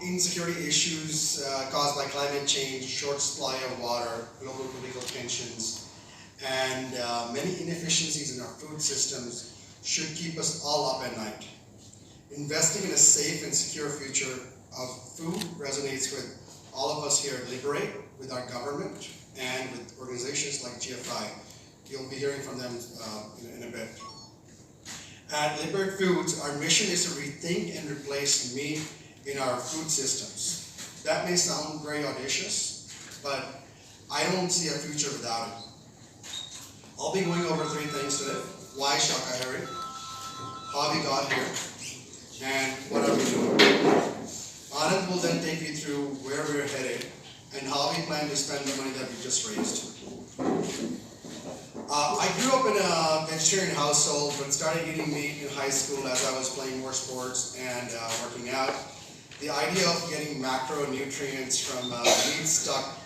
insecurity issues caused by climate change, short supply of water, global political tensions, and many inefficiencies in our food systems should keep us all up at night. Investing in a safe and secure future of food resonates with all of us here at Liberate, with our government, and with organizations like GFI. You'll be hearing from them in a bit. At Liberate Foods, our mission is to rethink and replace meat in our food systems. That may sound very audacious, but I don't see a future without it. I'll be going over 3 things today. Why Shakahari, how we got here, and what are we doing. Anand will then take you through where we're headed and how we plan to spend the money that we just raised. I grew up in a vegetarian household, but started eating meat in high school as I was playing more sports and working out. The idea of getting macronutrients from meat stuck,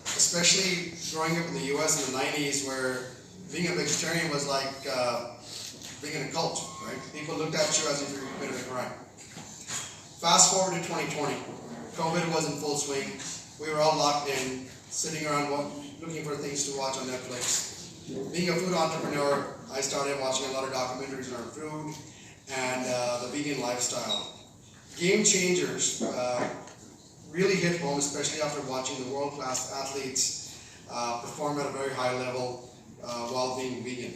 especially growing up in the US in the 90s, where being a vegetarian was like being in a cult, right? People looked at you as if you were committing a crime. Fast forward to 2020, COVID was in full swing. We were all locked in, sitting around looking for things to watch on Netflix. Being a food entrepreneur, I started watching a lot of documentaries on food and the vegan lifestyle. Game changers really hit home, especially after watching the world-class athletes perform at a very high level while being vegan.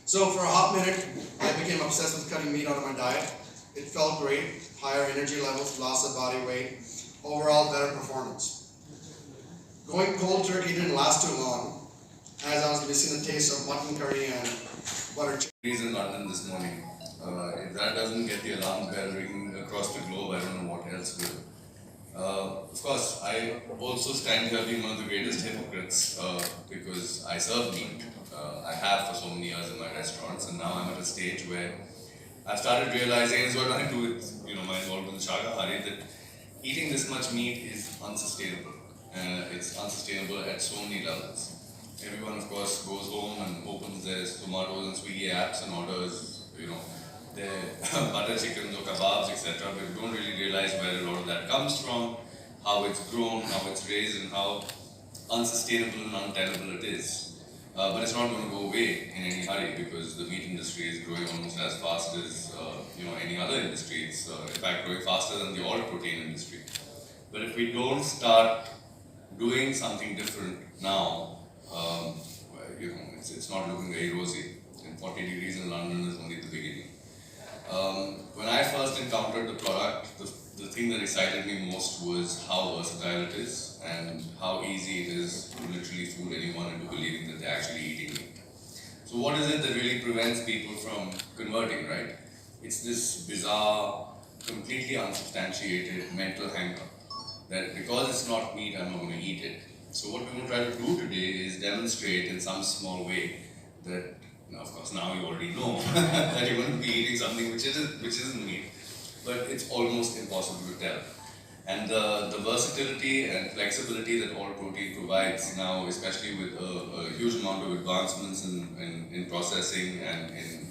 So for a hot minute, I became obsessed with cutting meat out of my diet. It felt great, higher energy levels, loss of body weight, overall better performance. Going cold turkey didn't last too long, as I was missing the taste of mutton curry and butter chicken. In London this morning. If that doesn't get the alarm bell ringing across the globe, I don't know what else will. Of course, I also stand here being one of the greatest hypocrites because I serve meat. I have for so many years in my restaurants, and now I'm at a stage where I've started realizing, it's got nothing to do with my involvement in Shakahari, that eating this much meat is unsustainable. It's unsustainable at so many levels. Everyone, of course, goes home and opens their Tomatoes and Swiggy apps and orders, their butter chickens or kebabs, etc. But we don't really realize where a lot of that comes from, how it's grown, how it's raised, and how unsustainable and untenable it is. But it's not going to go away in any hurry because the meat industry is growing almost as fast as any other industry. It's in fact growing faster than the oil protein industry. But if we don't start doing something different now, it's not looking very rosy. And 40 degrees in London is only the beginning. When I first encountered the product, the thing that excited me most was how versatile it is and how easy it is to literally fool anyone into believing that they're actually eating meat. So what is it that really prevents people from converting, right? It's this bizarre, completely unsubstantiated mental hang-up that because it's not meat, I'm not going to eat it. So what we're going to try to do today is demonstrate in some small way that, of course now you already know that you're going to be eating something which isn't meat, but it's almost impossible to tell. And the versatility and flexibility that all protein provides now, especially with a huge amount of advancements in processing and in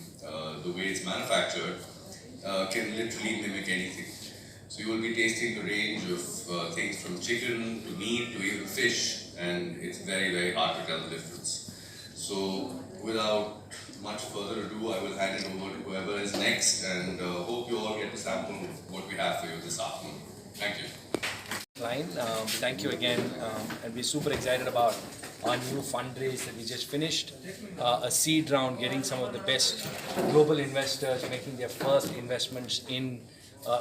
the way it's manufactured, can literally mimic anything. So you will be tasting a range of things from chicken to meat to even fish, and it's very, very hard to tell the difference. So without much further ado, I will hand it over to whoever is next, and hope you all get to sample what we have for you this afternoon. Thank you. Thank you again, and we're super excited about our new fundraise that we just finished, a seed round, getting some of the best global investors making their first investments in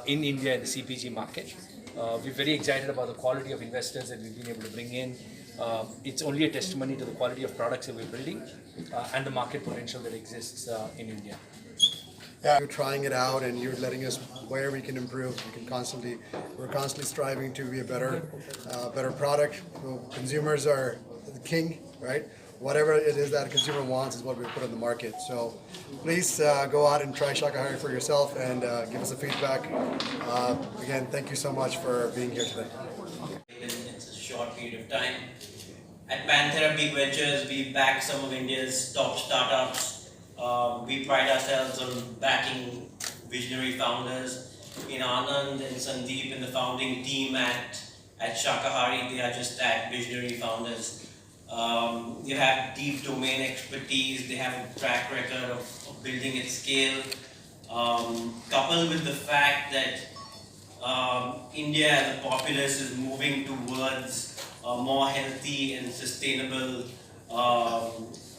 India in the CPG market. We're very excited about the quality of investors that we've been able to bring in. It's only a testimony to the quality of products that we're building and the market potential that exists in India. Yeah, you're trying it out and you're letting us where we can improve. We're constantly striving to be a better product. Consumers are the king, right? Whatever it is that a consumer wants is what we put in the market. So please go out and try Shakahari for yourself and give us a feedback. Again, thank you so much for being here today. It's a short period of time. At Panthera Big Ventures, we back some of India's top startups. We pride ourselves on backing visionary founders, in Anand and Sandeep and the founding team at Shakahari. They are just that visionary founders. They have deep domain expertise. They have a track record of building at scale. Coupled with the fact that India as a populace is moving towards more healthy and sustainable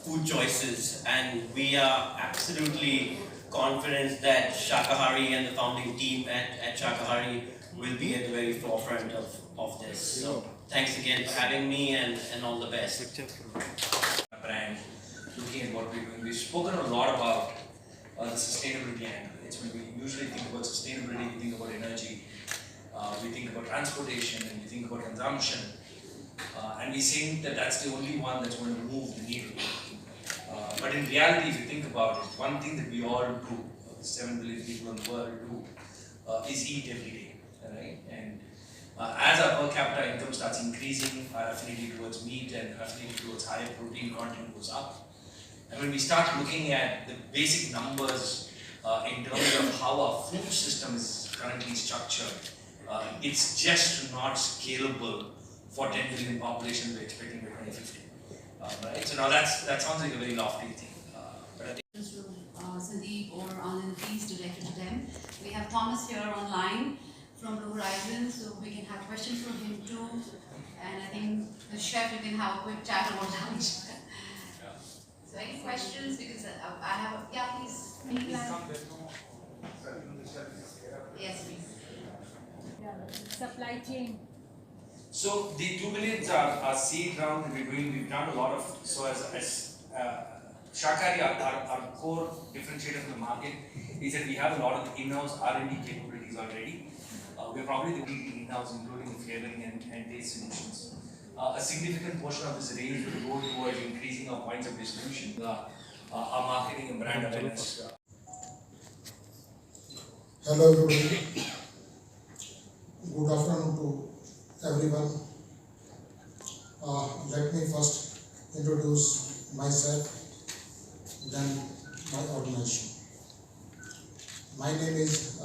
food choices, and we are absolutely confident that Shakahari and the founding team at Shakahari will be at the very forefront of this. So thanks again for having me, and all the best. Brand, looking at what we're doing. We've spoken a lot about the sustainability angle. It's when we usually think about sustainability, we think about energy, we think about transportation, and we think about consumption. And we think that that's the only one that's going to move the needle. But in reality, if you think about it, one thing that we all do, 7 billion people in the world do, is eat every day, right? And as our per capita income starts increasing, our affinity towards meat and affinity towards higher protein content goes up. And when we start looking at the basic numbers in terms of how our food system is currently structured, it's just not scalable for 10 billion population we're expecting by 2050. Right? So now that sounds like a very lofty thing. But I think Sandeep or Anand, please direct it to them. We have Thomas here online from Blue Horizon, so we can have questions from him too. And I think the chef, you can have a quick chat about lunch. So any questions? Because I have a, yeah, please. Any yes, please. Supply chain. so the 2 billions are seed round that we're doing. We've done a lot of, so as Shakari, our core differentiator from the market is that we have a lot of in-house R&D capabilities already. We're probably the leading in-house, including the flavoring and taste solutions. A significant portion of this range will go towards increasing our points of distribution, our marketing and brand awareness. Hello everybody. Good afternoon to everyone. Let me first introduce myself, then my organization. My name is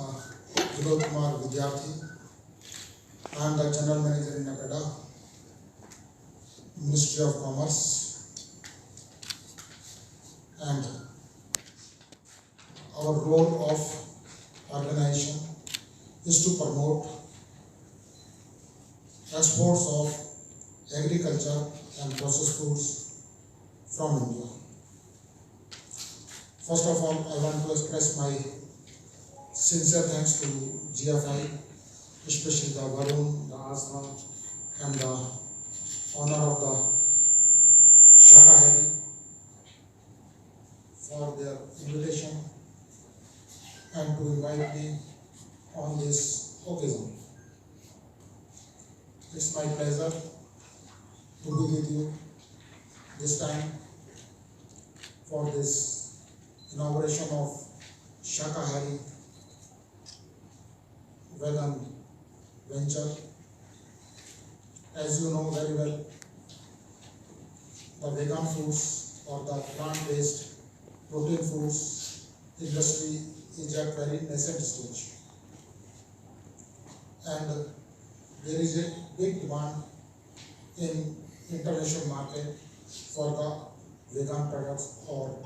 Vinod Kumar Vidyarthi. I am the General Manager in NAPEDA, Ministry of Commerce, and our role of organization is to promote exports of agriculture and processed foods from India. First of all, I want to express my sincere thanks to GFI, especially the Varun, the Asma, and the owner of the Shakahari for their invitation and to invite me on this occasion. It's my pleasure to be with you this time for this inauguration of Shakahari vegan venture. As you know very well, the vegan foods or the plant-based protein foods industry is at very nascent stage, and there is a big demand in international market for the vegan products or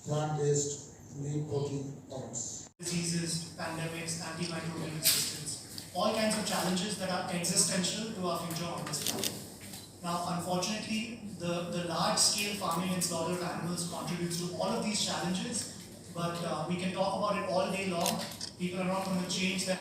plant-based meat protein products. Diseases, pandemics, antimicrobial resistance, all kinds of challenges that are existential to our future on this planet. Now, unfortunately, the large-scale farming and slaughter of animals contributes to all of these challenges, but we can talk about it all day long. People are not going to change that.